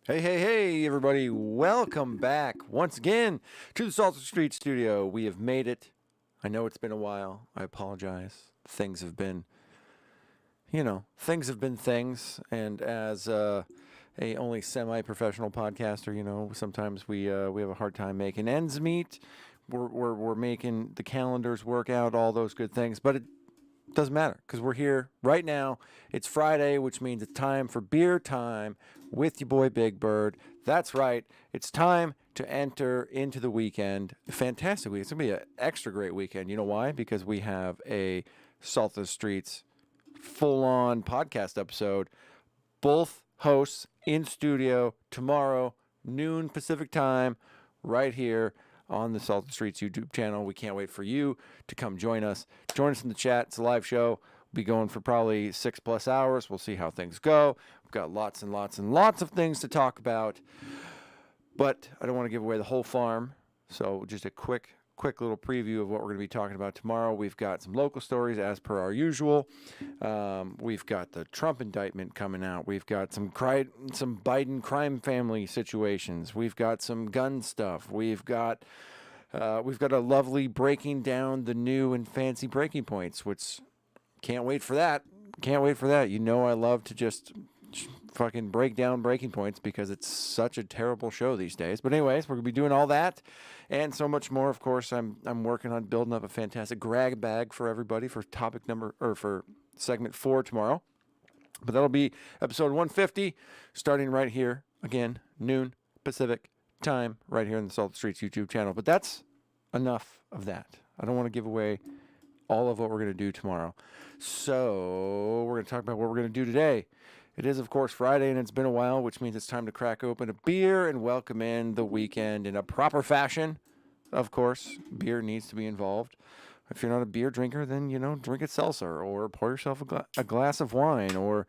Hey, hey, hey, everybody. Welcome back once again to the Salter Street Studio. We have made it. I know it's been a while. I apologize. Things have been, things have been things. And as a only semi-professional podcaster, sometimes we have a hard time making ends meet. We're making the calendars work out, all those good things. But it doesn't matter because we're here right now. It's Friday, which means it's time for beer time with your boy Big Bird. That's right. It's time to enter into the weekend. Fantastic week. It's going to be an extra great weekend. You know why? Because we have a Salt the Streets full-on podcast episode. Both hosts in studio tomorrow, noon Pacific time, right here on the Salt the Streets YouTube channel. We can't wait for you to come join us. Join us in the chat. It's a live show. We'll be going for probably 6+ hours. We'll see how things go. We've got lots and lots and lots of things to talk about, but I don't want to give away the whole farm. So just a quick little preview of what we're going to be talking about tomorrow. We've got some local stories as per our usual. We've got the Trump indictment coming out. We've got some Biden crime family situations. We've got some gun stuff. We've got a lovely breaking down the new and fancy breaking points, which can't wait for that. Can't wait for that. You know I love to just fucking break down breaking points because it's such a terrible show these days. But anyways, we're gonna be doing all that and so much more. Of course, I'm working on building up a fantastic grab bag for everybody for for segment 4 tomorrow. But that'll be episode 150, starting right here again, noon Pacific time, right here in the Salt Streets YouTube channel. But that's enough of that. I don't want to give away all of what we're going to do tomorrow. So we're going to talk about what we're going to do today. It is, of course, Friday, and it's been a while, which means it's time to crack open a beer and welcome in the weekend in a proper fashion. Of course, beer needs to be involved. If you're not a beer drinker, then, drink a seltzer or pour yourself a glass of wine or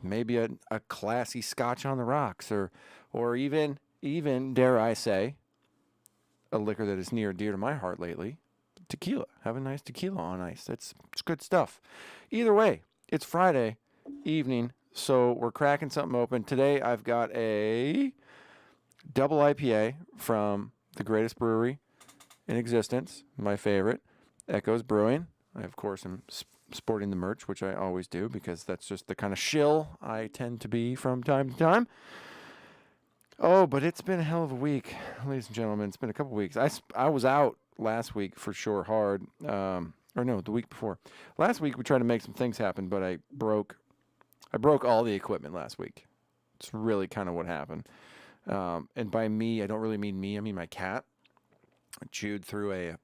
maybe a classy scotch on the rocks or even, dare I say, a liquor that is near and dear to my heart lately, tequila. Have a nice tequila on ice. It's good stuff. Either way, it's Friday evening, so we're cracking something open. Today I've got a double IPA from the greatest brewery in existence, my favorite, Echoes Brewing. I, of course, am sporting the merch, which I always do because that's just the kind of shill I tend to be from time to time. Oh, but it's been a hell of a week, ladies and gentlemen. It's been a couple weeks. I was out last week for sure hard. The week before. Last week we tried to make some things happen, but I broke all the equipment last week. It's really kind of what happened. And by me, I don't really mean me. I mean my cat. I chewed through a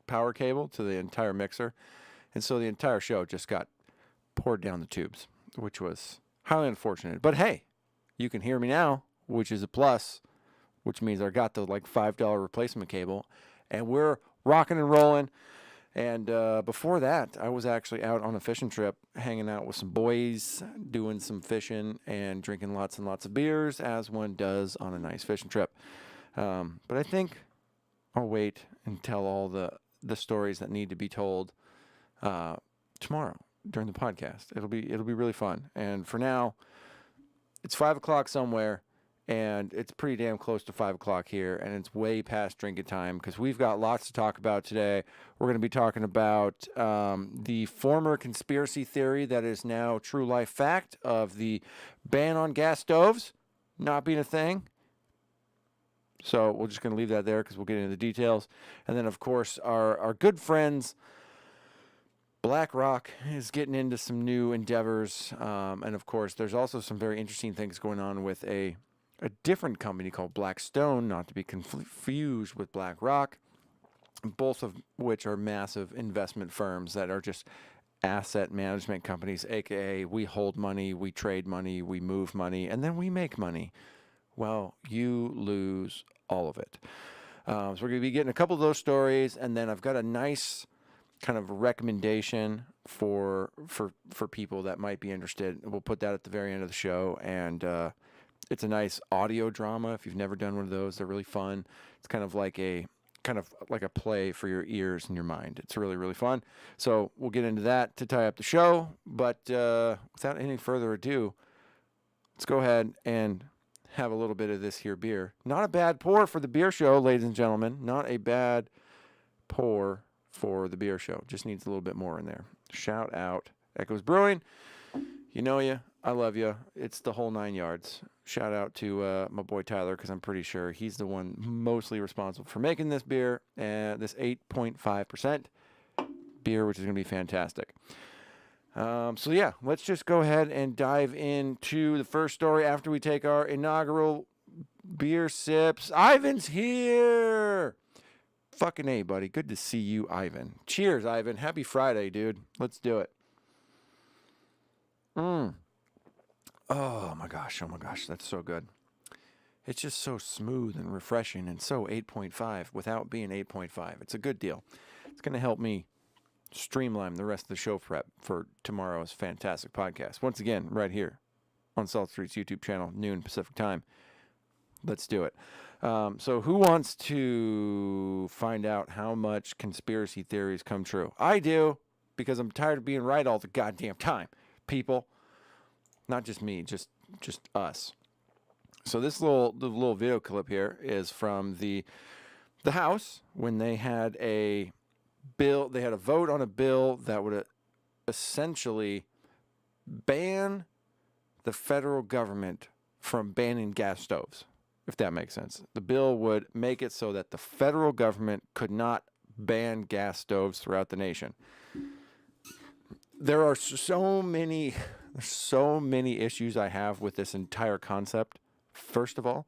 power cable to the entire mixer. And so the entire show just got poured down the tubes, which was highly unfortunate. But hey, you can hear me now, which is a plus, which means I got the $5 replacement cable. And we're rocking and rolling. And before that, I was actually out on a fishing trip, hanging out with some boys, doing some fishing and drinking lots and lots of beers, as one does on a nice fishing trip. But I think I'll wait and tell all the stories that need to be told tomorrow during the podcast. It'll be really fun. And for now, it's 5 o'clock somewhere. And it's pretty damn close to 5 o'clock here, and it's way past drinking time because we've got lots to talk about today. We're going to be talking about the former conspiracy theory that is now true life fact of the ban on gas stoves not being a thing. So we're just going to leave that there because we'll get into the details. And then, of course, our good friends Blackrock is getting into some new endeavors. And, of course, there's also some very interesting things going on with a different company called Blackstone, not to be confused with Blackrock, both of which are massive investment firms that are just asset management companies, aka we hold money, we trade money, we move money, and then we make money. Well, you lose all of it. So we're going to be getting a couple of those stories, and then I've got a nice kind of recommendation for people that might be interested. We'll put that at the very end of the show, and it's a nice audio drama. If you've never done one of those, they're really fun. It's kind of like a play for your ears and your mind. It's really, really fun. So we'll get into that to tie up the show. But without any further ado, let's go ahead and have a little bit of this here beer. Not a bad pour for the beer show, ladies and gentlemen. Not a bad pour for the beer show. Just needs a little bit more in there. Shout out Echoes Brewing. You know you. I love you. It's the whole 9 yards. Shout out to my boy Tyler, because I'm pretty sure he's the one mostly responsible for making this beer, this 8.5% beer, which is going to be fantastic. So yeah, let's just go ahead and dive into the first story after we take our inaugural beer sips. Ivan's here. Fucking A, buddy. Good to see you, Ivan. Cheers, Ivan. Happy Friday, dude. Let's do it. Oh my gosh. That's so good. It's just so smooth and refreshing and so 8.5 without being 8.5. It's a good deal. It's going to help me streamline the rest of the show prep for tomorrow's fantastic podcast. Once again, right here on Salt Street's YouTube channel, noon Pacific time. Let's do it. So who wants to find out how much conspiracy theories come true? I do, because I'm tired of being right all the goddamn time, people. Not just me, just us. So this little video clip here is from the House when they had a bill. They had a vote on a bill that would essentially ban the federal government from banning gas stoves, if that makes sense. The bill would make it so that the federal government could not ban gas stoves throughout the nation. There are so many issues I have with this entire concept. First of all,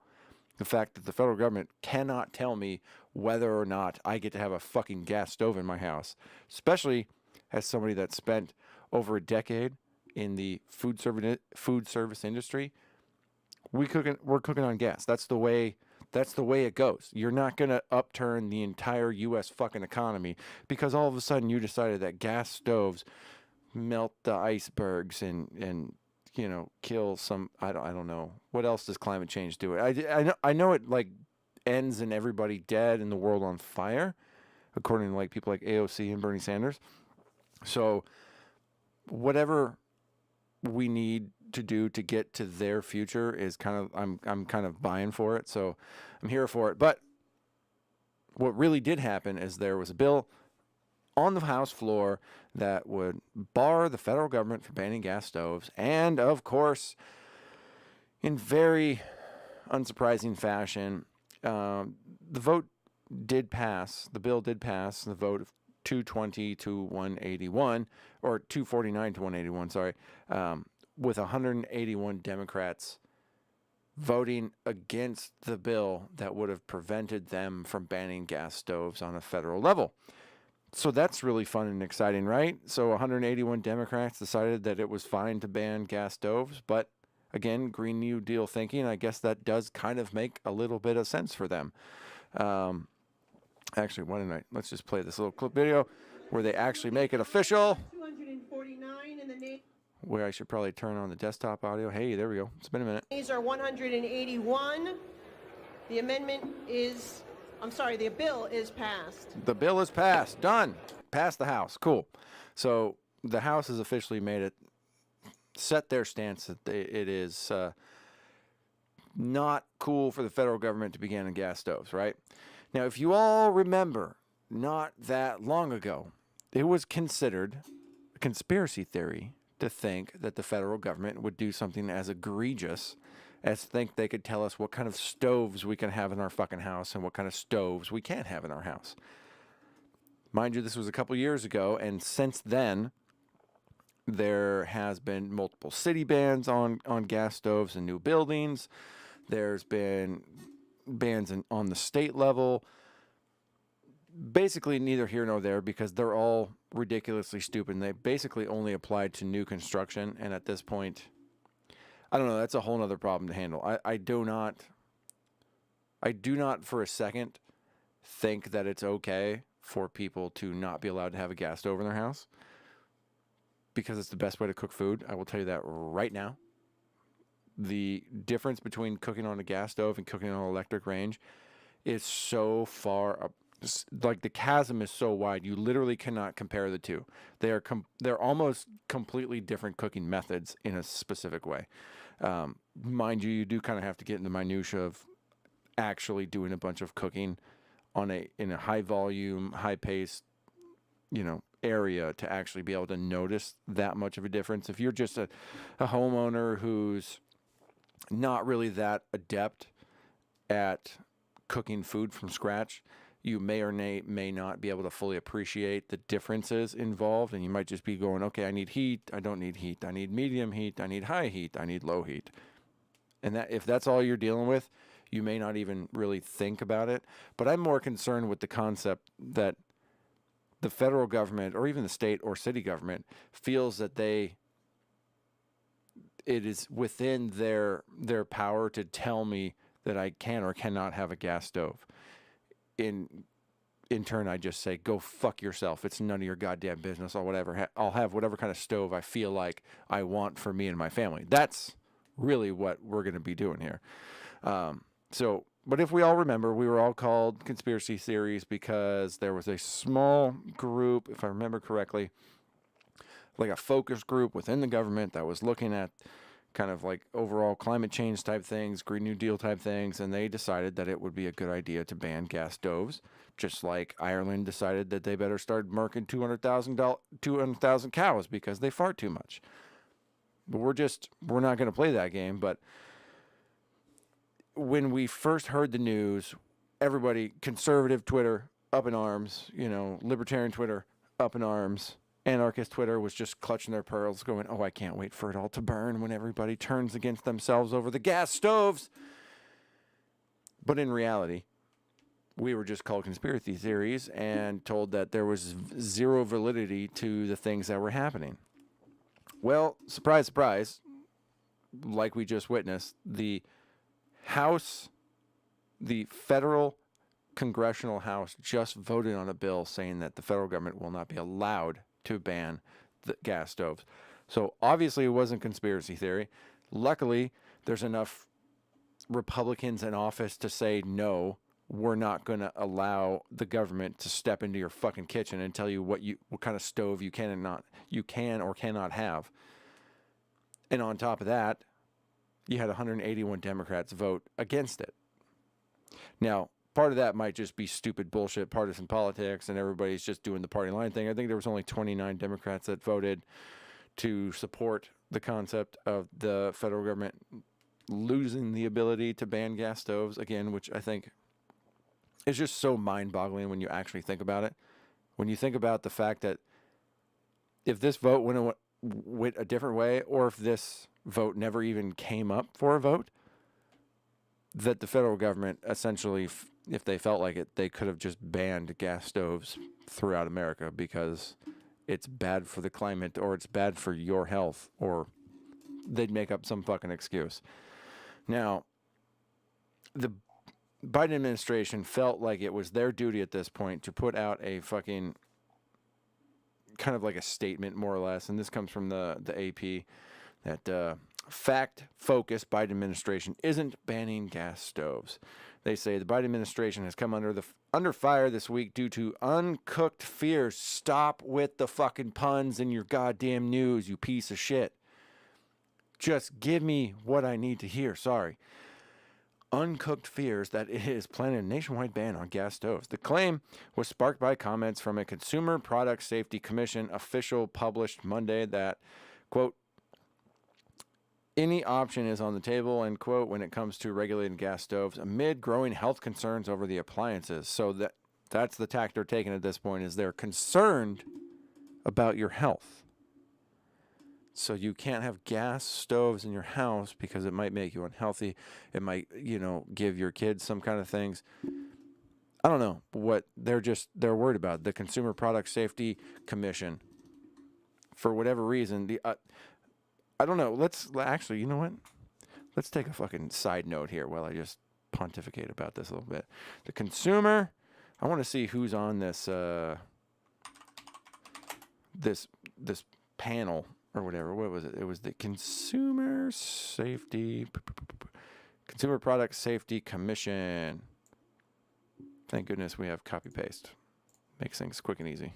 the fact that the federal government cannot tell me whether or not I get to have a fucking gas stove in my house, especially as somebody that spent over a decade in the food service industry. We're cooking on gas. That's the way it goes. You're not going to upturn the entire U.S. fucking economy because all of a sudden you decided that gas stoves melt the icebergs and kill some. I don't know what else does climate change do. I know it like ends in everybody dead and the world on fire, according to like people like AOC and Bernie Sanders. So whatever we need to do to get to their future is I'm kind of buying for it. So I'm here for it. But what really did happen is there was a bill on the House floor that would bar the federal government from banning gas stoves. And, of course, in very unsurprising fashion, the vote did pass. The bill did pass. The vote of 220 to 181, or 249 to 181, sorry, with 181 Democrats voting against the bill that would have prevented them from banning gas stoves on a federal level. So that's really fun and exciting, right? So 181 Democrats decided that it was fine to ban gas stoves, but again, Green New Deal thinking, I guess that does kind of make a little bit of sense for them. Actually, let's just play this little clip video where they actually make it official. 249 in the name. Where I should probably turn on the desktop audio. Hey, there we go. It's been a minute. These are 181. The bill is passed. The bill is passed. Done. Passed the House. Cool. So the House has officially made it, set their stance that it is not cool for the federal government to be banning gas stoves, right? Now, if you all remember, not that long ago, it was considered a conspiracy theory to think that the federal government would do something as egregious as think they could tell us what kind of stoves we can have in our fucking house and what kind of stoves we can't have in our house. Mind you, this was a couple years ago, and since then, there has been multiple city bans on gas stoves in new buildings. There's been bans on the state level. Basically, neither here nor there, because they're all ridiculously stupid. And they basically only applied to new construction, and at this point, I don't know. That's a whole other problem to handle. I do not for a second think that it's okay for people to not be allowed to have a gas stove in their house, because it's the best way to cook food. I will tell you that right now. The difference between cooking on a gas stove and cooking on an electric range is so far like the chasm is so wide, you literally cannot compare the two. They're almost completely different cooking methods in a specific way. Mind you, you do kind of have to get in the minutia of actually doing a bunch of cooking in a high volume, high paced, area to actually be able to notice that much of a difference. If you're just a homeowner who's not really that adept at cooking food from scratch, you may or may not be able to fully appreciate the differences involved, and you might just be going, okay, I need heat, I don't need heat, I need medium heat, I need high heat, I need low heat. And that if that's all you're dealing with, you may not even really think about it. But I'm more concerned with the concept that the federal government or even the state or city government feels that it is within their power to tell me that I can or cannot have a gas stove. In turn, I just say, go fuck yourself. It's none of your goddamn business or whatever. I'll have whatever kind of stove I feel like I want for me and my family. That's really what we're going to be doing here. But if we all remember, we were all called conspiracy theories because there was a small group, if I remember correctly, like a focus group within the government that was looking at kind of like overall climate change type things, Green New Deal type things, and they decided that it would be a good idea to ban gas stoves, just like Ireland decided that they better start murking 200,000 cows because they fart too much. But we're not going to play that game. But when we first heard the news, everybody, conservative Twitter, up in arms, libertarian Twitter, up in arms. Anarchist Twitter was just clutching their pearls going, oh, I can't wait for it all to burn when everybody turns against themselves over the gas stoves. But in reality, we were just called conspiracy theories and told that there was zero validity to the things that were happening. Well, surprise, surprise, like we just witnessed, the federal congressional house just voted on a bill saying that the federal government will not be allowed to ban the gas stoves. So obviously it wasn't conspiracy theory. Luckily, there's enough Republicans in office to say, no, we're not going to allow the government to step into your fucking kitchen and tell you what kind of stove you can or cannot have. And on top of that, you had 181 Democrats vote against it. Now, part of that might just be stupid bullshit partisan politics and everybody's just doing the party line thing. I think there was only 29 Democrats that voted to support the concept of the federal government losing the ability to ban gas stoves again, which I think is just so mind-boggling when you actually think about it. When you think about the fact that if this vote went a different way, or if this vote never even came up for a vote, that the federal government essentially, if they felt like it, they could have just banned gas stoves throughout America because it's bad for the climate or it's bad for your health, or they'd make up some fucking excuse. Now, the Biden administration felt like it was their duty at this point to put out a fucking kind of like a statement, more or less, and this comes from the AP, that fact-focused Biden administration isn't banning gas stoves. They say the Biden administration has come under fire this week due to uncooked fears. Stop with the fucking puns in your goddamn news, you piece of shit. Just give me what I need to hear. Sorry. Uncooked fears that it is planning a nationwide ban on gas stoves. The claim was sparked by comments from a Consumer Product Safety Commission official published Monday that, quote, any option is on the table, end quote, when it comes to regulating gas stoves amid growing health concerns over the appliances. So that's the tack they're taking at this point, is they're concerned about your health. So you can't have gas stoves in your house because it might make you unhealthy. It might, give your kids some kind of things. I don't know what they're worried about. The Consumer Product Safety Commission, for whatever reason, I don't know. Let's actually, you know what? Let's take a fucking side note here while I just pontificate about this a little bit. The consumer, I want to see who's on this this panel or whatever. What was it? It was the Consumer Product Safety Commission. Thank goodness we have copy paste. Makes things quick and easy.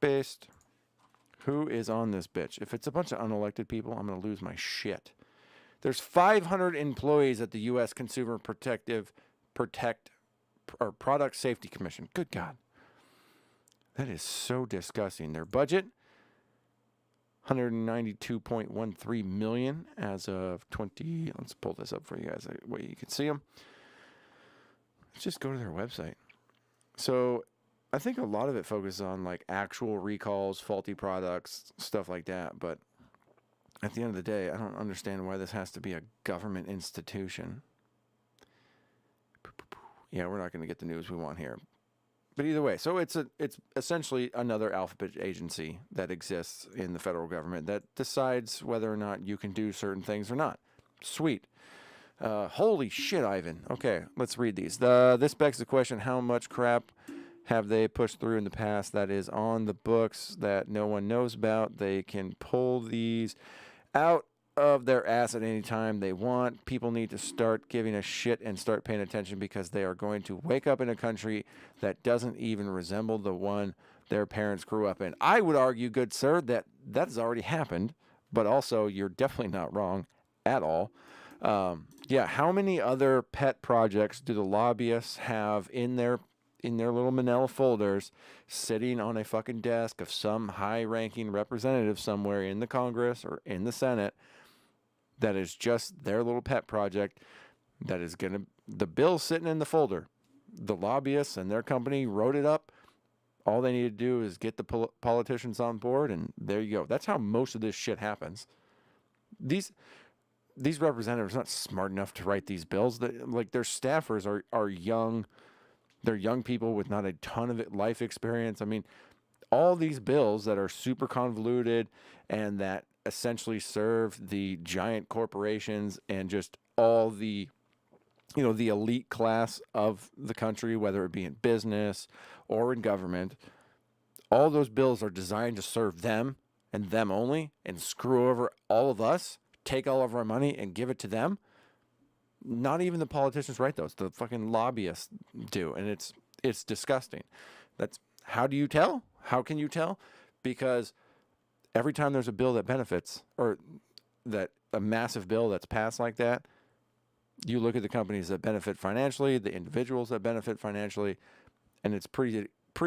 Paste. Who is on this bitch? If it's a bunch of unelected people, I'm going to lose my shit. There's 500 employees at the U.S. Consumer Product Safety Commission. Good God. That is so disgusting. Their budget, $192.13 million as of 20. Let's pull this up for you guys. That way you can see them. Let's just go to their website. So I think a lot of it focuses on like actual recalls, faulty products, stuff like that. But at the end of the day, I don't understand why this has to be a government institution. Yeah, we're not going to get the news we want here. But either way, so it's essentially another alphabet agency that exists in the federal government that decides whether or not you can do certain things or not. Sweet. Holy shit, Ivan. Okay, let's read these. This begs the question, how much crap have they pushed through in the past that is on the books that no one knows about? They can pull these out of their ass at any time they want. People need to start giving a shit and start paying attention because they are going to wake up in a country that doesn't even resemble the one their parents grew up in. I would argue, good sir, that has already happened, but also you're definitely not wrong at all. Yeah, how many other pet projects do the lobbyists have in their little manila folders sitting on a fucking desk of some high-ranking representative somewhere in the Congress or in the Senate that is just their little pet project that is going to, the bill's sitting in the folder. The lobbyists and their company wrote it up. All they need to do is get the politicians on board, and there you go. That's how most of this shit happens. These representatives are not smart enough to write these bills. Like, their staffers are young. They're young people with not a ton of life experience. I mean, all these bills that are super convoluted and that essentially serve the giant corporations and just all the, the elite class of the country, whether it be in business or in government, all those bills are designed to serve them and them only and screw over all of us, take all of our money and give it to them. Not even the politicians write those. The fucking lobbyists do. And it's disgusting. How do you tell? How can you tell? Because every time there's a bill that benefits, or that a massive bill that's passed like that, you look at the companies that benefit financially, the individuals that benefit financially, and it's pretty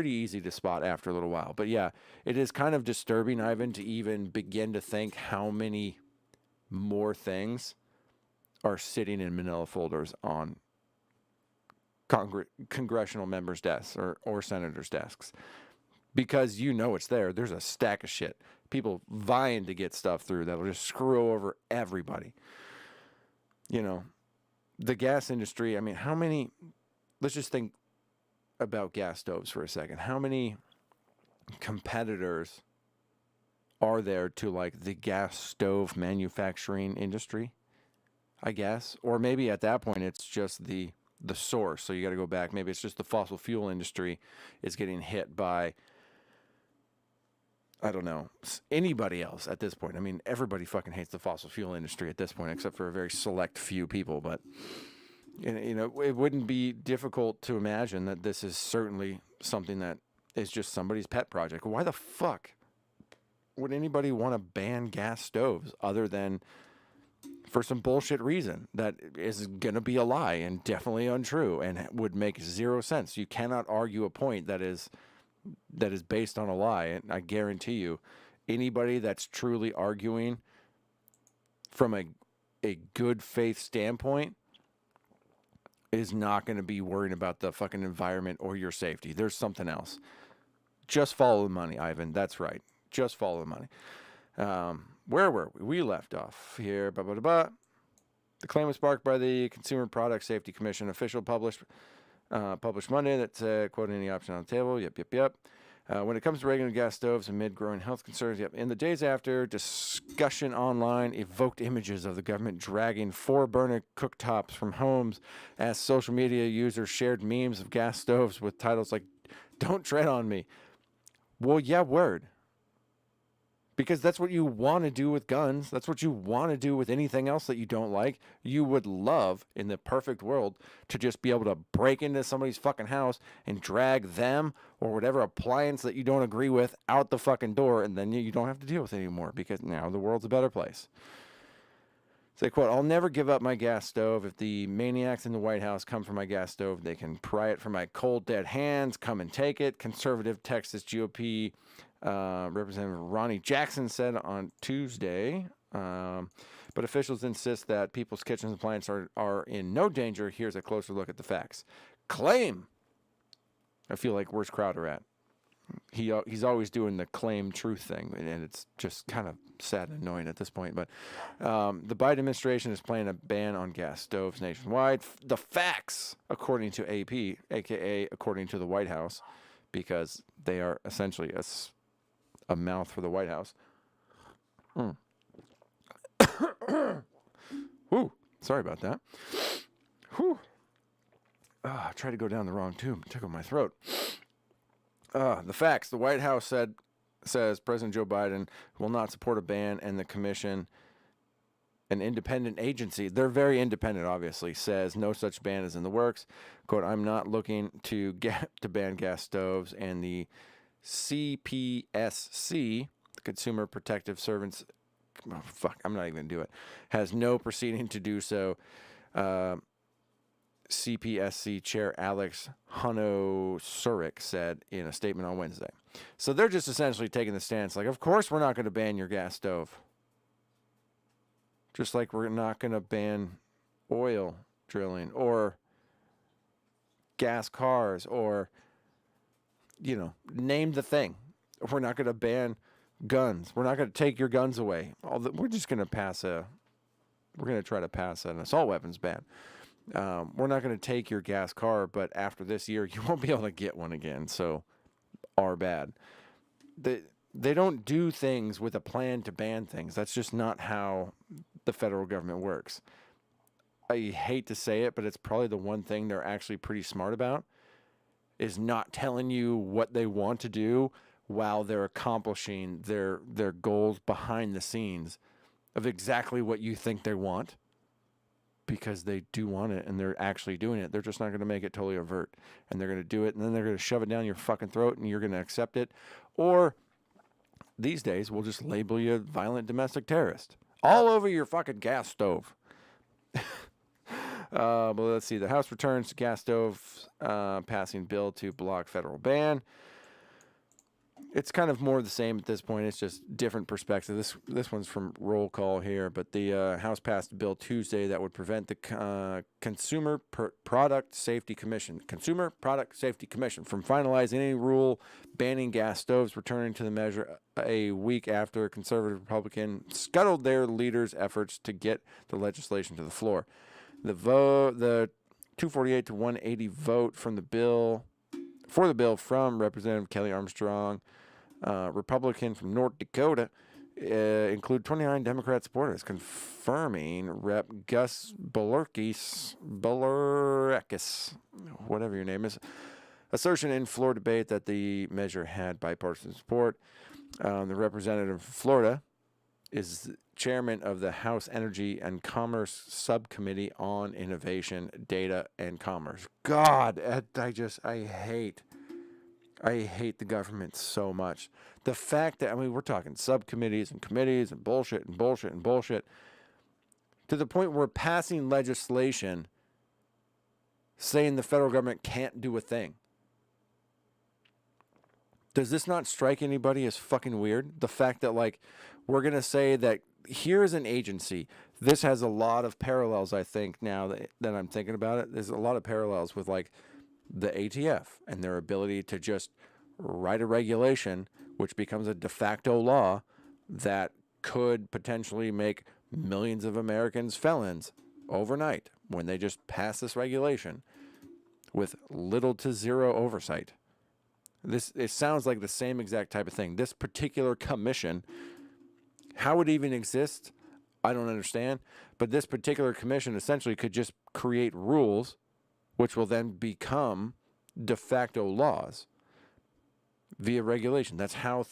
easy to spot after a little while. But yeah, it is kind of disturbing, Ivan, to even begin to think how many more things are sitting in manila folders on congressional members' desks or senators' desks. Because it's there. There's a stack of shit. People vying to get stuff through that'll just screw over everybody. The gas industry, I mean, let's just think about gas stoves for a second. How many competitors are there to like the gas stove manufacturing industry, I guess? Or maybe at that point it's just the source. So you got to go back. Maybe it's just the fossil fuel industry is getting hit by, I don't know, anybody else at this point. I mean, everybody fucking hates the fossil fuel industry at this point, except for a very select few people. But, it wouldn't be difficult to imagine that this is certainly something that is just somebody's pet project. Why the fuck would anybody want to ban gas stoves other than for some bullshit reason that is going to be a lie and definitely untrue and would make zero sense? You cannot argue a point that is based on a lie. And I guarantee you, anybody that's truly arguing from a good faith standpoint is not going to be worrying about the fucking environment or your safety. There's something else. Just follow the money, Ivan. That's right. Just follow the money. Where were we? We left off here. The claim was sparked by the Consumer Product Safety Commission official published Monday that said, quote, any option on the table. Yep. When it comes to regular gas stoves amid growing health concerns, in the days after, discussion online evoked images of the government dragging 4-burner cooktops from homes as social media users shared memes of gas stoves with titles like, don't tread on me. Well, yeah, word. Because that's what you want to do with guns. That's what you want to do with anything else that you don't like. You would love, in the perfect world, to just be able to break into somebody's fucking house and drag them or whatever appliance that you don't agree with out the fucking door, and then you don't have to deal with it anymore because now the world's a better place. Say, quote, I'll never give up my gas stove. If the maniacs in the White House come for my gas stove, they can pry it from my cold, dead hands. Come and take it. Conservative Texas GOP Representative Ronnie Jackson said on Tuesday. But officials insist that people's kitchens and appliances are in no danger. Here's a closer look at the facts. Claim. I feel like where's Crowder at? He's always doing the claim truth thing, and it's just kind of sad and annoying at this point. But the Biden administration is planning a ban on gas stoves nationwide. The facts, according to AP, aka according to the White House, because they are essentially a mouth for the White House. Whew, sorry about that. Whew. I tried to go down the wrong tube. Tickled my throat. The facts. The White House says President Joe Biden will not support a ban, and the commission, an independent agency, they're very independent, obviously, says no such ban is in the works. Quote, I'm not looking to ban gas stoves, and the CPSC, the Consumer Protective Servants, I'm not even going to do it, has no proceeding to do so. CPSC Chair Alex Huno-Surik said in a statement on Wednesday. So they're just essentially taking the stance like, of course we're not going to ban your gas stove. Just like we're not going to ban oil drilling or gas cars or, name the thing. We're not going to ban guns. We're not going to take your guns away. We're just going to we're going to try to pass an assault weapons ban. We're not going to take your gas car, but after this year, you won't be able to get one again. So, our bad. They don't do things with a plan to ban things. That's just not how the federal government works. I hate to say it, but it's probably the one thing they're actually pretty smart about is not telling you what they want to do while they're accomplishing their goals behind the scenes of exactly what you think they want. Because they do want it and they're actually doing it. They're just not going to make it totally overt. And they're going to do it and then they're going to shove it down your fucking throat and you're going to accept it. Or these days, we'll just label you a violent domestic terrorist. All over your fucking gas stove. Well, let's see. The House returns to gas stove passing bill to block federal ban. It's kind of more the same at this point. It's just different perspective. This one's from roll call here, but the House passed a bill Tuesday that would prevent the Consumer Product Safety Commission from finalizing any rule banning gas stoves, returning to the measure a week after a conservative Republican scuttled their leader's efforts to get the legislation to the floor. The 248 to 180 vote for the bill from Representative Kelly Armstrong, Republican from North Dakota, include 29 Democrat supporters, confirming Rep. Gus Bauerkes, whatever your name is, assertion in floor debate that the measure had bipartisan support. The representative from Florida is chairman of the House Energy and Commerce Subcommittee on Innovation, Data, and Commerce. God, I hate the government so much. The fact that, we're talking subcommittees and committees and bullshit and bullshit and bullshit to the point where we're passing legislation saying the federal government can't do a thing. Does this not strike anybody as fucking weird? The fact that, we're going to say that here's an agency. This has a lot of parallels, I think, now that I'm thinking about it. There's a lot of parallels with, the ATF and their ability to just write a regulation which becomes a de facto law that could potentially make millions of Americans felons overnight when they just pass this regulation with little to zero oversight. It sounds like the same exact type of thing. This particular commission, how it even exists, I don't understand. But this particular commission essentially could just create rules which will then become de facto laws. via regulation. That's how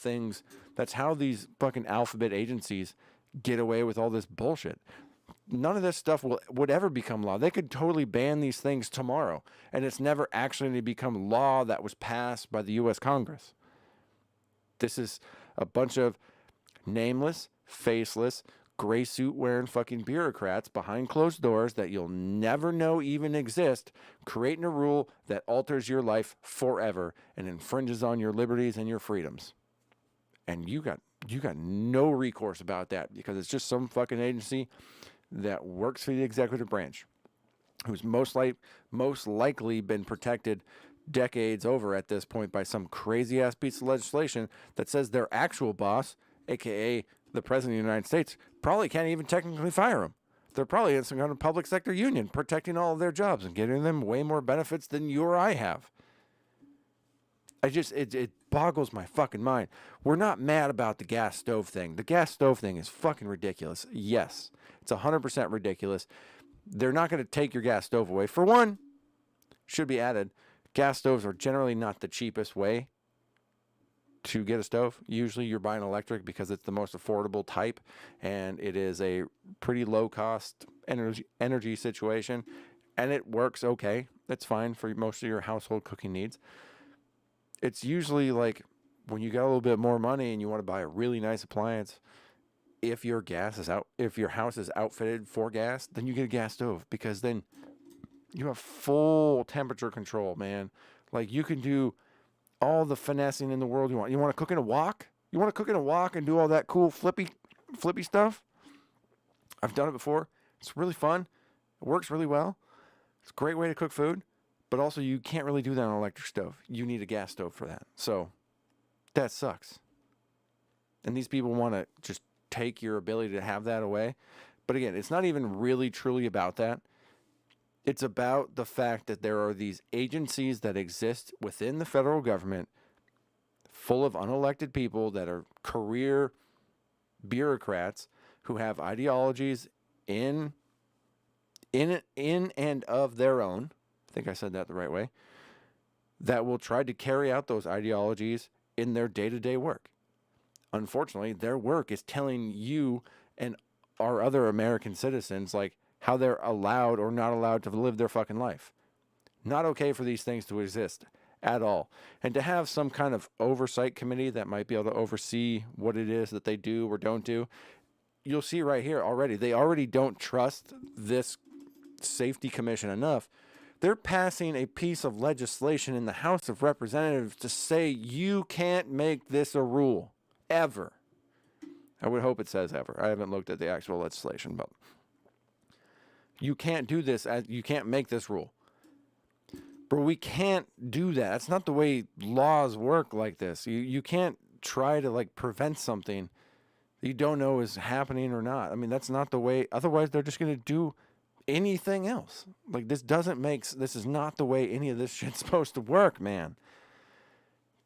these fucking alphabet agencies get away with all this bullshit. None of this stuff would ever become law. They could totally ban these things tomorrow, and it's never actually going to become law that was passed by the U.S. Congress. This is a bunch of nameless, faceless, gray suit wearing fucking bureaucrats behind closed doors that you'll never know even exist, creating a rule that alters your life forever and infringes on your liberties and your freedoms. And you got no recourse about that, because it's just some fucking agency that works for the executive branch, who's most likely been protected decades over at this point by some crazy ass piece of legislation that says their actual boss, aka the president of the United States, probably can't even technically fire them. They're probably in some kind of public sector union protecting all of their jobs and giving them way more benefits than you or I have. It boggles my fucking mind. We're not mad about the gas stove thing. The gas stove thing is fucking ridiculous. Yes, it's 100% ridiculous. They're not going to take your gas stove away. For one, should be added, gas stoves are generally not the cheapest way to get a stove. Usually you're buying electric because it's the most affordable type, and it is a pretty low cost energy situation, and it works okay. That's fine for most of your household cooking needs. It's usually like when you got a little bit more money and you want to buy a really nice appliance, if your house is outfitted for gas, then you get a gas stove, because then you have full temperature control, man. Like, you can do all the finessing in the world you want. You want to cook in a wok? You want to cook in a wok and do all that cool flippy stuff? I've done it before. It's really fun. It works really well. It's a great way to cook food. But also, you can't really do that on an electric stove. You need a gas stove for that. So that sucks. And these people want to just take your ability to have that away. But again, it's not even really truly about that. It's about the fact that there are these agencies that exist within the federal government full of unelected people that are career bureaucrats who have ideologies in and of their own. I think I said that the right way. That will try to carry out those ideologies in their day-to-day work. Unfortunately, their work is telling you and our other American citizens, like, how they're allowed or not allowed to live their fucking life. Not okay for these things to exist at all. And to have some kind of oversight committee that might be able to oversee what it is that they do or don't do, you'll see right here already. They already don't trust this safety commission enough. They're passing a piece of legislation in the House of Representatives to say you can't make this a rule. Ever. I would hope it says ever. I haven't looked at the actual legislation, but you can't do this. You can't make this rule. But we can't do that. That's not the way laws work like this. You can't try to, like, prevent something that you don't know is happening or not. I mean, that's not the way. Otherwise, they're just going to do anything else. Like, this is not the way any of this shit's supposed to work, man.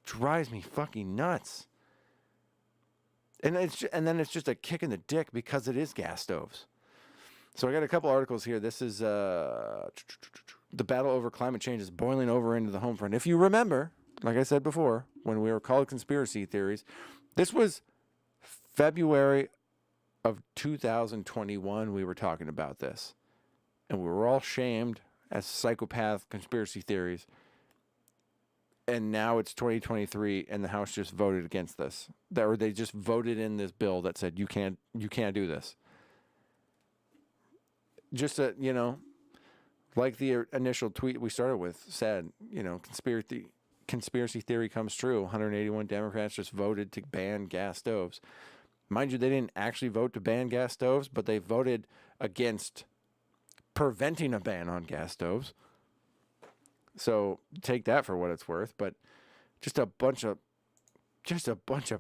Drives me fucking nuts. And then it's just a kick in the dick because it is gas stoves. So I got a couple articles here. This is the battle over climate change is boiling over into the home front. If you remember, like I said before, when we were called conspiracy theories, this was February of 2021 we were talking about this. And we were all shamed as psychopath conspiracy theories. And now it's 2023, and the House just voted against this. Or they just voted in this bill that said you can't do this. Just like the initial tweet we started with said, conspiracy theory comes true. 181 Democrats just voted to ban gas stoves. Mind you, they didn't actually vote to ban gas stoves, but they voted against preventing a ban on gas stoves. So take that for what it's worth, but just a bunch of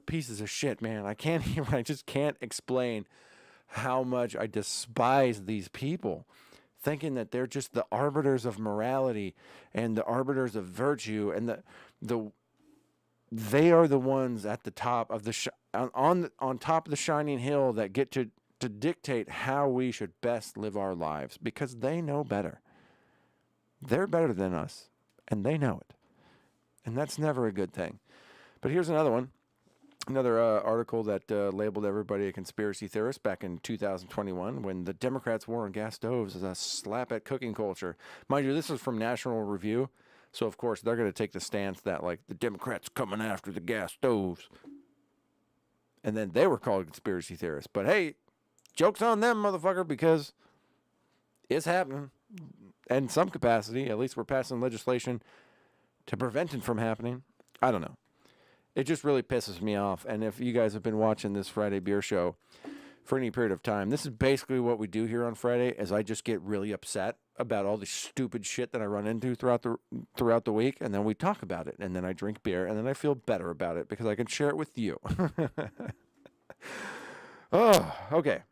pieces of shit, man. I just can't explain how much I despise these people, thinking that they're just the arbiters of morality and the arbiters of virtue, and they are the ones at the top of on top of the shining hill that get to dictate how we should best live our lives, because they know better. They're better than us, and they know it. And that's never a good thing. But here's another one. Another article that labeled everybody a conspiracy theorist back in 2021 when the Democrats' war on gas stoves is a slap at cooking culture. Mind you, this was from National Review. So, of course, they're going to take the stance that, like, the Democrats coming after the gas stoves. And then they were called conspiracy theorists. But, hey, joke's on them, motherfucker, because it's happening in some capacity. At least we're passing legislation to prevent it from happening. I don't know. It just really pisses me off. And if you guys have been watching this Friday beer show for any period of time, this is basically what we do here on Friday, is I just get really upset about all the stupid shit that I run into throughout the week, and then we talk about it, and then I drink beer, and then I feel better about it because I can share it with you. Oh, okay.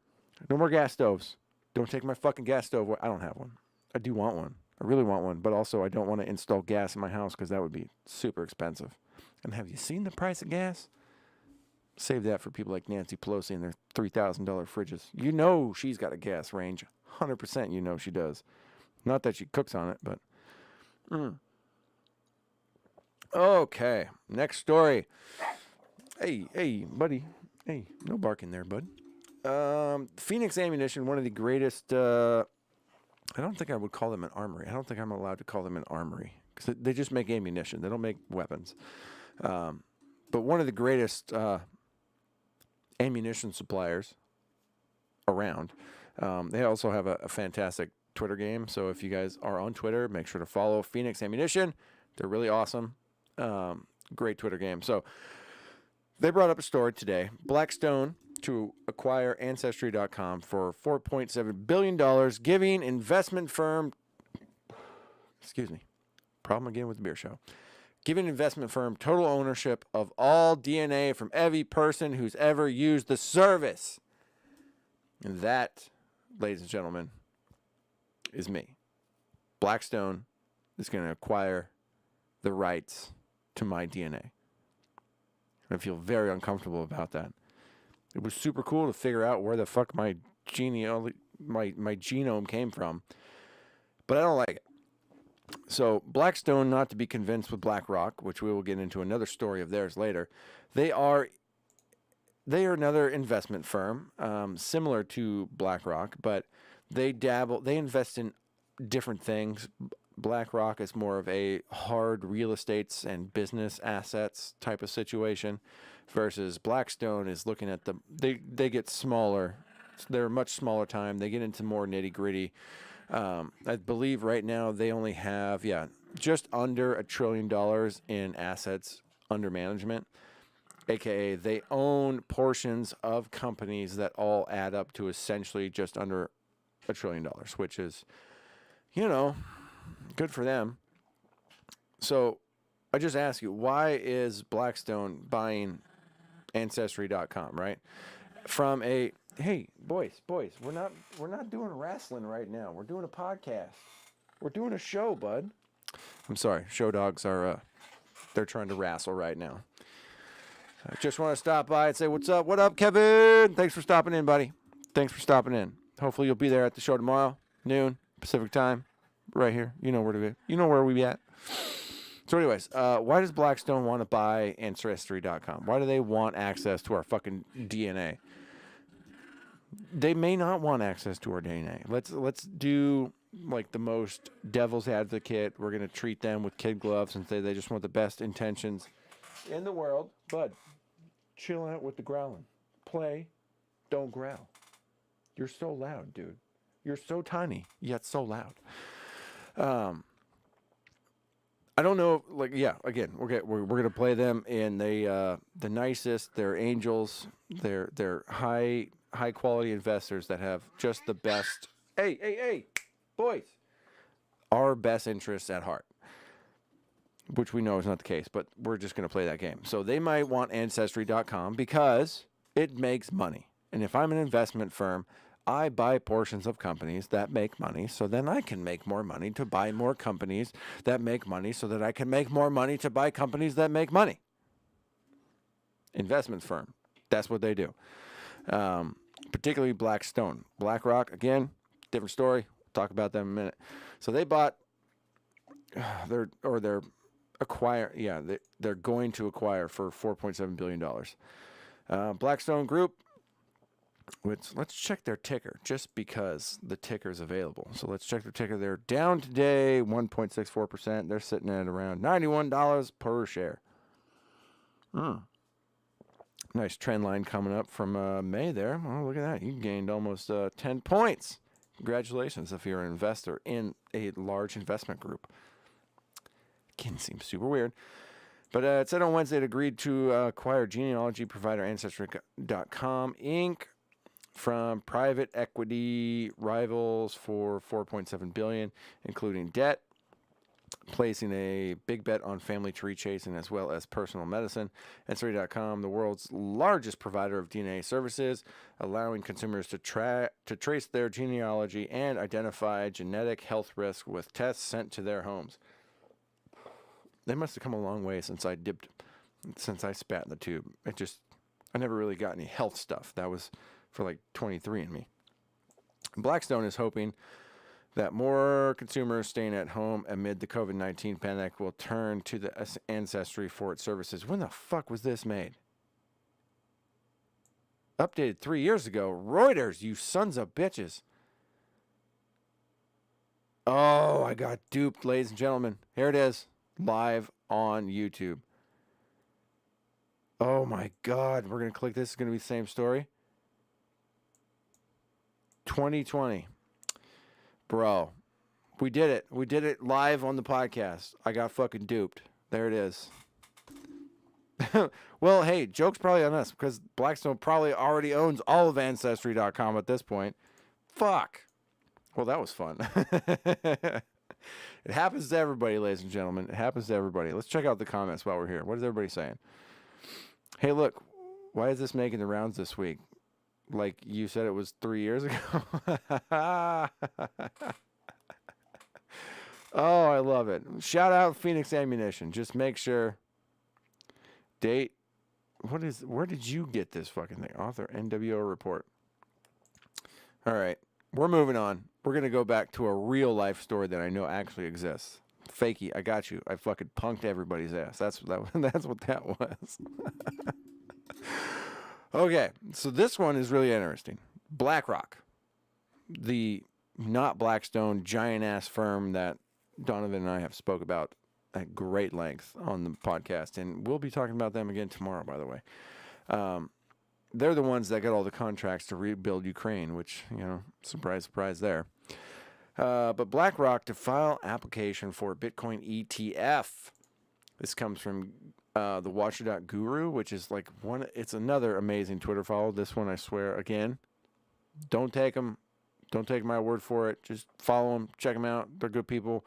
No more gas stoves. Don't take my fucking gas stove away. I don't have one. I do want one. I really want one, but also I don't want to install gas in my house because that would be super expensive. And have you seen the price of gas? Save that for people like Nancy Pelosi and their $3,000 fridges. You know she's got a gas range. 100% you know she does. Not that she cooks on it, but... Okay, next story. Hey, buddy. Hey, no barking there, bud. Phoenix Ammunition, one of the greatest... I don't think I would call them an armory. I don't think I'm allowed to call them an armory. Because they just make ammunition. They don't make weapons. But one of the greatest ammunition suppliers around. They also have a fantastic Twitter game. So if you guys are on Twitter, make sure to follow Phoenix Ammunition. They're really awesome. Great Twitter game. So they brought up a story today. Blackstone to acquire Ancestry.com for $4.7 billion, giving investment firm... Excuse me. Problem again with the beer show. Giving investment firm total ownership of all DNA from every person who's ever used the service. And that, ladies and gentlemen, is me. Blackstone is going to acquire the rights to my DNA. I feel very uncomfortable about that. It was super cool to figure out where the fuck my genome came from, but I don't like it. So Blackstone, not to be convinced with Blackrock, which we will get into another story of theirs later, they are another investment firm, similar to Blackrock, but they invest in different things. BlackRock is more of a hard real estates and business assets type of situation, versus Blackstone is looking at they get smaller. They're a much smaller time. They get into more nitty gritty. I believe right now they only have, just under $1 trillion in assets under management, aka they own portions of companies that all add up to essentially just under $1 trillion, which is, good for them. So I just ask you, why is Blackstone buying Ancestry.com, right? From a, hey, boys, we're not doing wrestling right now. We're doing a podcast. We're doing a show, bud. I'm sorry. Show dogs are, they're trying to wrestle right now. I just want to stop by and say, what's up? What up, Kevin? Thanks for stopping in, buddy. Thanks for stopping in. Hopefully you'll be there at the show tomorrow, noon, Pacific time, right here. You know where to be. You know where we be at. So anyways, why does Blackstone want to buy Ancestry.com? Why do they want access to our fucking DNA? They may not want access to our DNA. Let's do like the most devil's advocate. We're going to treat them with kid gloves and say they just want the best intentions in the world. Bud, chill out with the growling. Play, don't growl. You're so loud, dude. You're so tiny, yet so loud. I don't know, again, we're gonna play them in the nicest. They're angels. They're high quality investors that have just the best. Hey, boys, our best interests at heart, which we know is not the case, but we're just gonna play that game. So they might want Ancestry.com because it makes money, and if I'm an investment firm, I buy portions of companies that make money, so then I can make more money to buy more companies that make money, so that I can make more money to buy companies that make money. Investment firm. That's what they do. Particularly Blackstone. BlackRock, again, different story. We'll talk about them in a minute. So they bought their acquire. Yeah, they're going to acquire for $4.7 billion. Blackstone Group. Let's check their ticker just because the ticker is available. So let's check their ticker. They're down today 1.64%. They're sitting at around $91 per share. Nice trend line coming up from May there. Oh, look at that. You gained almost 10 points. Congratulations if you're an investor in a large investment group. Again, seems super weird. But it said on Wednesday it agreed to acquire genealogy provider Ancestry.com Inc. from private equity rivals for $4.7 billion, including debt, placing a big bet on family tree chasing as well as personal medicine. Ancestry.com, the world's largest provider of DNA services, allowing consumers to trace their genealogy and identify genetic health risks with tests sent to their homes. They must have come a long way since I spat in the tube. I never really got any health stuff. That was for like 23andMe. Blackstone is hoping that more consumers staying at home amid the COVID-19 pandemic will turn to the Ancestry for its services. When the fuck was this made? Updated 3 years ago. Reuters, you sons of bitches. Oh, I got duped, ladies and gentlemen. Here it is, live on YouTube. Oh my God, we're going to click this. It's going to be the same story. 2020. Bro, we did it. We did it live on the podcast. I got fucking duped. There it is. Well, hey, joke's probably on us because Blackstone probably already owns all of Ancestry.com at this point. Fuck. Well, that was fun. It happens to everybody, ladies and gentlemen. It happens to everybody. Let's check out the comments while we're here. What is everybody saying? Hey, look, why is this making the rounds this week? Like you said it was 3 years ago. Oh, I love it. Shout out Phoenix Ammunition. Just make sure. Date. Where did you get this fucking thing? Author NWO report. All right. We're moving on. We're going to go back to a real life story that I know actually exists. Fakey, I got you. I fucking punked everybody's ass. That's what that was. Okay, so this one is really interesting. Blackrock, the not Blackstone giant-ass firm that Donovan and I have spoke about at great length on the podcast, and we'll be talking about them again tomorrow, by the way. They're the ones that got all the contracts to rebuild Ukraine, which, surprise, surprise there. But BlackRock to file application for Bitcoin ETF. This comes from the Watcher.Guru, which is it's another amazing Twitter follow. This one, I swear, again, don't take my word for it. Just follow them, check them out. They're good people.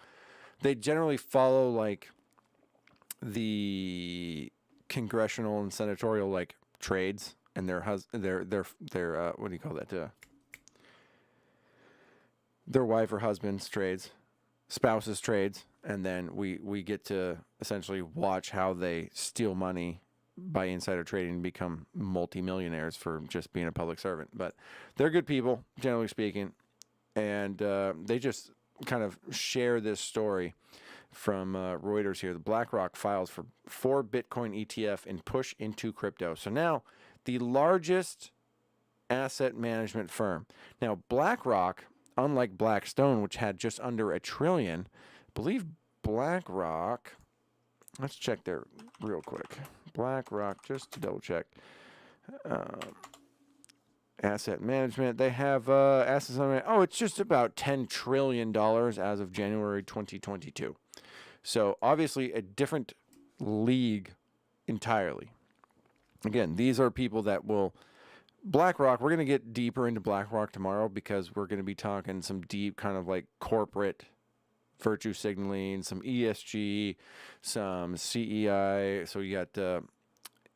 They generally follow the congressional and senatorial trades and their what do you call that? Their wife or husband's trades, spouse's trades. And then we get to essentially watch how they steal money by insider trading and become multimillionaires for just being a public servant. But they're good people, generally speaking. And they just kind of share this story from Reuters here. The BlackRock files for 4 Bitcoin ETF and push into crypto. So now the largest asset management firm. Now BlackRock, unlike Blackstone, which had just under $1 trillion, I believe BlackRock, let's check there real quick. BlackRock, just to double check. Asset management, they have assets under, it's just about $10 trillion as of January 2022. So obviously a different league entirely. Again, these are people that will, BlackRock, we're going to get deeper into BlackRock tomorrow because we're going to be talking some deep kind of corporate virtue signaling, some ESG, some CEI. So you got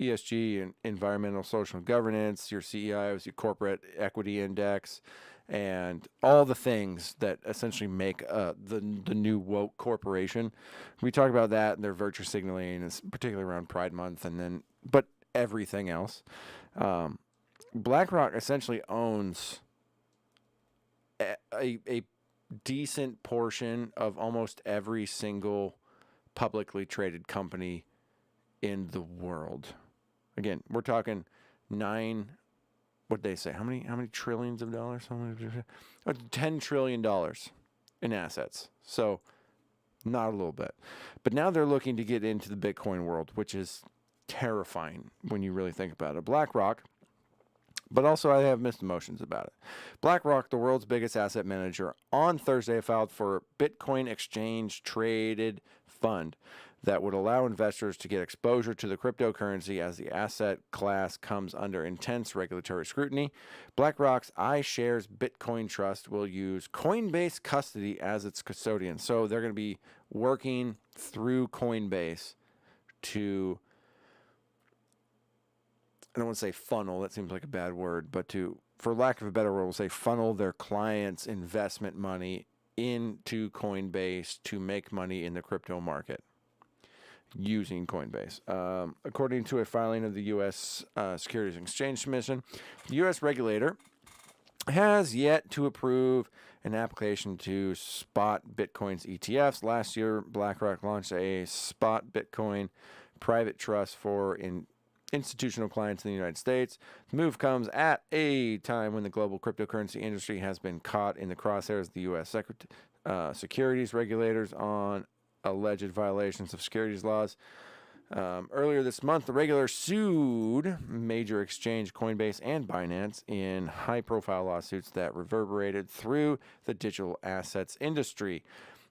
ESG and environmental, social, and governance. Your CEI was your corporate equity index, and all the things that essentially make the new woke corporation. We talk about that and their virtue signaling, and particularly around Pride Month, but everything else. BlackRock essentially owns a decent portion of almost every single publicly traded company in the world. Again, we're talking what'd they say? How many trillions of dollars? $10 trillion in assets. So not a little bit. But now they're looking to get into the Bitcoin world, which is terrifying when you really think about it. BlackRock, but also I have mixed emotions about it. BlackRock, the world's biggest asset manager, on Thursday filed for a Bitcoin exchange traded fund that would allow investors to get exposure to the cryptocurrency as the asset class comes under intense regulatory scrutiny. BlackRock's iShares Bitcoin Trust will use Coinbase custody as its custodian. So they're going to be working through Coinbase to, I don't want to say funnel, that seems like a bad word, but to, for lack of a better word, we'll say funnel their clients' investment money into Coinbase to make money in the crypto market using Coinbase. According to a filing of the U.S. Securities and Exchange Commission, the U.S. regulator has yet to approve an application to spot Bitcoin's ETFs. Last year, BlackRock launched a spot Bitcoin private trust for institutional clients in the United States. The move comes at a time when the global cryptocurrency industry has been caught in the crosshairs of the U.S. securities regulators on alleged violations of securities laws. Earlier this month, the regulator sued major exchange Coinbase and Binance in high-profile lawsuits that reverberated through the digital assets industry.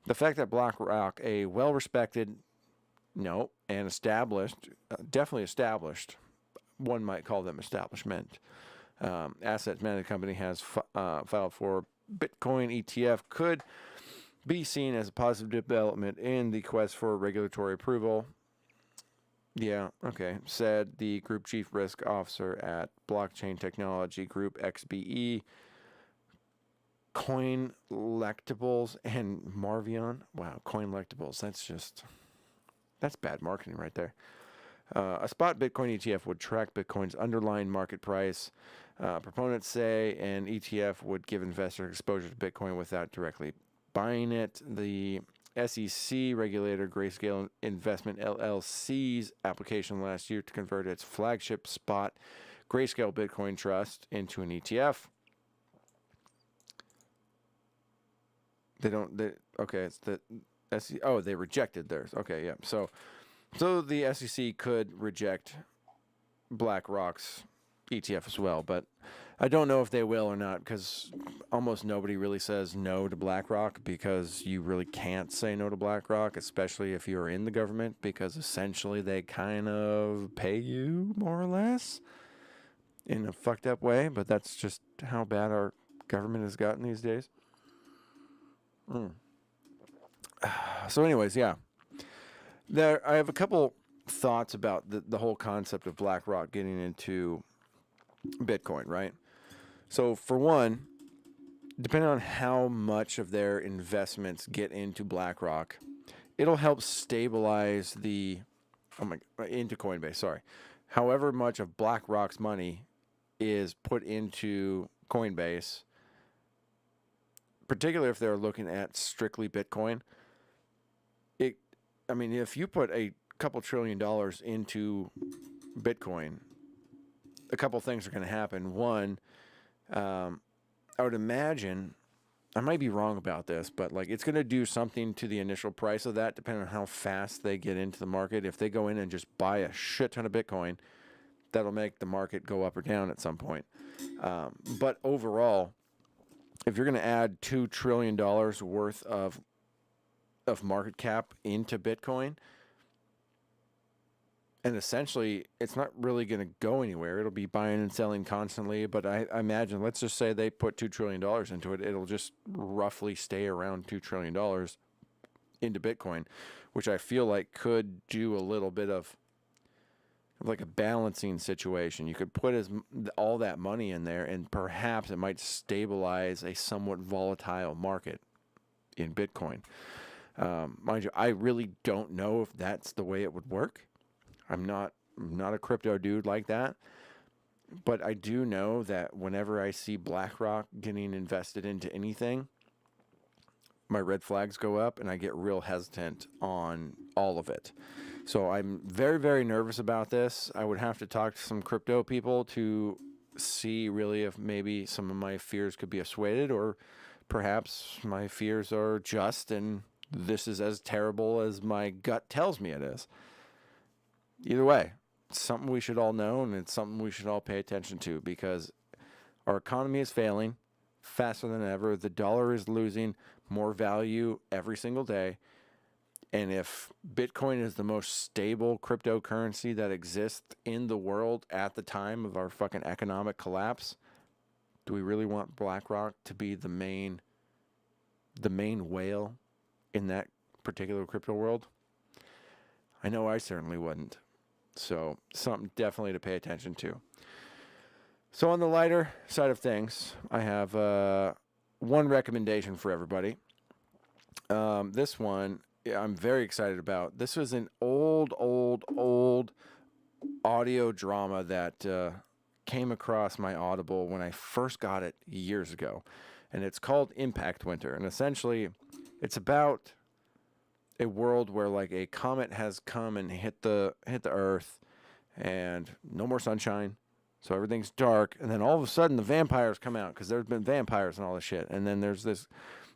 The fact that BlackRock, a well-respected, and established, definitely established, one might call them establishment, asset management company has filed for Bitcoin ETF could be seen as a positive development in the quest for regulatory approval. Yeah, okay, said the Group Chief Risk Officer at Blockchain Technology Group XBE, Coinlectables, and Marvion. Wow, Coinlectables, that's bad marketing right there. A spot Bitcoin ETF would track Bitcoin's underlying market price. Proponents say an ETF would give investors exposure to Bitcoin without directly buying it. The SEC regulator Grayscale Investment LLC's application last year to convert its flagship spot Grayscale Bitcoin Trust into an ETF. It's the SEC. Oh, they rejected theirs. Okay, yeah. So the SEC could reject BlackRock's ETF as well, but I don't know if they will or not, because almost nobody really says no to BlackRock, because you really can't say no to BlackRock, especially if you're in the government, because essentially they kind of pay you more or less in a fucked up way, but that's just how bad our government has gotten these days. So anyways, yeah. I have a couple thoughts about the whole concept of BlackRock getting into Bitcoin, right? So for one, depending on how much of their investments get into BlackRock, it'll help stabilize into Coinbase, sorry. However much of BlackRock's money is put into Coinbase, particularly if they're looking at strictly Bitcoin, if you put a couple $1 trillion into Bitcoin, a couple things are going to happen. One, I would imagine, I might be wrong about this, but it's going to do something to the initial price of that, depending on how fast they get into the market. If they go in and just buy a shit ton of Bitcoin, that'll make the market go up or down at some point. But overall, if you're going to add $2 trillion worth of market cap into Bitcoin, and essentially, it's not really going to go anywhere. It'll be buying and selling constantly. But I imagine, let's just say they put $2 trillion into it. It'll just roughly stay around $2 trillion into Bitcoin, which I feel like could do a little bit of like a balancing situation. You could put all that money in there, and perhaps it might stabilize a somewhat volatile market in Bitcoin. Mind you, I really don't know if that's the way it would work. I'm not a crypto dude like that, but I do know that whenever I see BlackRock getting invested into anything, my red flags go up, and I get real hesitant on all of it. So I'm very, very nervous about this. I would have to talk to some crypto people to see really if maybe some of my fears could be assuaded, or perhaps my fears are just and this is as terrible as my gut tells me it is. Either way, it's something we should all know, and it's something we should all pay attention to, because our economy is failing faster than ever. The dollar is losing more value every single day. And if Bitcoin is the most stable cryptocurrency that exists in the world at the time of our fucking economic collapse, do we really want Blackrock to be the main whale in that particular crypto world? I know I certainly wouldn't. So something definitely to pay attention to. So on the lighter side of things, I have one recommendation for everybody. This one I'm very excited about. This was an old audio drama that came across my Audible when I first got it years ago. And it's called Impact Winter. And essentially, it's about a world where like a comet has come and hit the Earth, and no more sunshine. So everything's dark, and then all of a sudden the vampires come out, because there's been vampires and all this shit. And then there's this,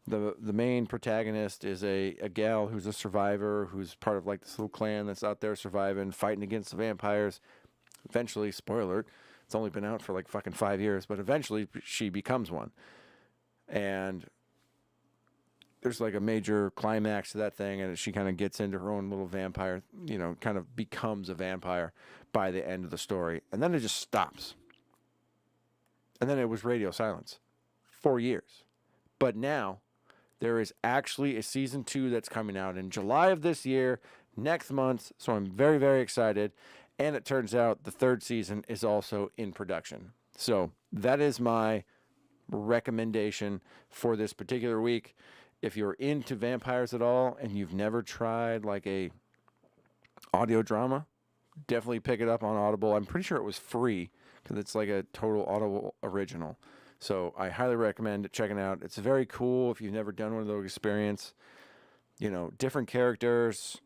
the main protagonist is a gal who's a survivor, who's part of like this little clan that's out there surviving, fighting against the vampires. Eventually, spoiler alert, it's only been out for like fucking 5 years, but eventually she becomes one. And there's like a major climax to that thing, and she kind of gets into her own little vampire, kind of becomes a vampire by the end of the story. And then it just stops. And then it was radio silence for years. But now there is actually a season 2 that's coming out in July of this year, next month. So I'm very, very excited. And it turns out the 3rd season is also in production. So that is my recommendation for this particular week. If you're into vampires at all and you've never tried like a audio drama, definitely pick it up on Audible. I'm pretty sure it was free, because it's like a total Audible original. So I highly recommend checking it out. It's very cool if you've never done one of those experiences. Different characters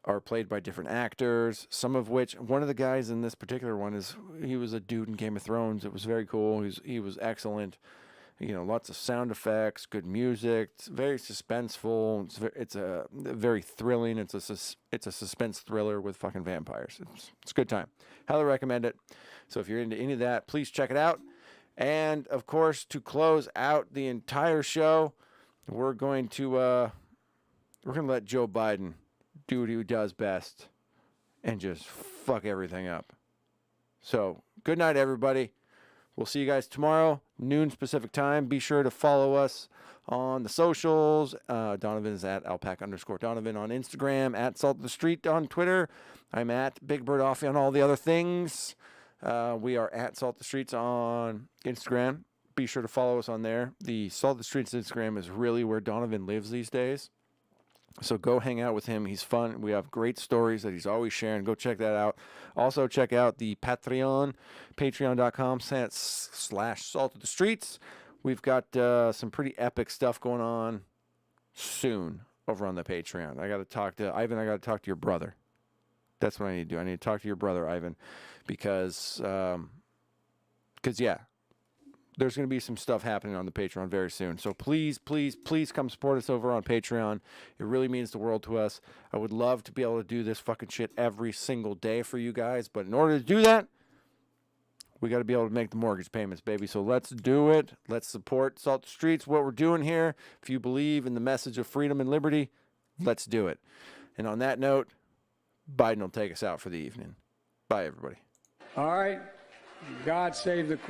are played by different actors, some of which, one of the guys in this particular one he was a dude in Game of Thrones. It was very cool. He was excellent. Lots of sound effects, good music. It's very suspenseful. It's a very thrilling. It's a suspense thriller with fucking vampires. It's a good time. Highly recommend it. So if you're into any of that, please check it out. And of course, to close out the entire show, we're going to let Joe Biden do what he does best and just fuck everything up. So good night, everybody. We'll see you guys tomorrow, noon Pacific time. Be sure to follow us on the socials. Donovan is at alpaca_Donovan on Instagram, at Salt of the Street on Twitter. I'm at Big Bird Offie on all the other things. We are at Salt of the Streets on Instagram. Be sure to follow us on there. The Salt of the Streets Instagram is really where Donovan lives these days. So go hang out with him. He's fun. We have great stories that he's always sharing. Go check that out. Also check out the Patreon, patreon.com/Salt of the Streets. We've got some pretty epic stuff going on soon over on the Patreon. I got to talk to Ivan. I got to talk to your brother. That's what I need to do. I need to talk to your brother, Ivan, because yeah, there's going to be some stuff happening on the Patreon very soon. So please, please, please come support us over on Patreon. It really means the world to us. I would love to be able to do this fucking shit every single day for you guys. But in order to do that, we got to be able to make the mortgage payments, baby. So let's do it. Let's support Salt the Streets, what we're doing here. If you believe in the message of freedom and liberty, let's do it. And on that note, Biden will take us out for the evening. Bye, everybody. All right. God save the Queen.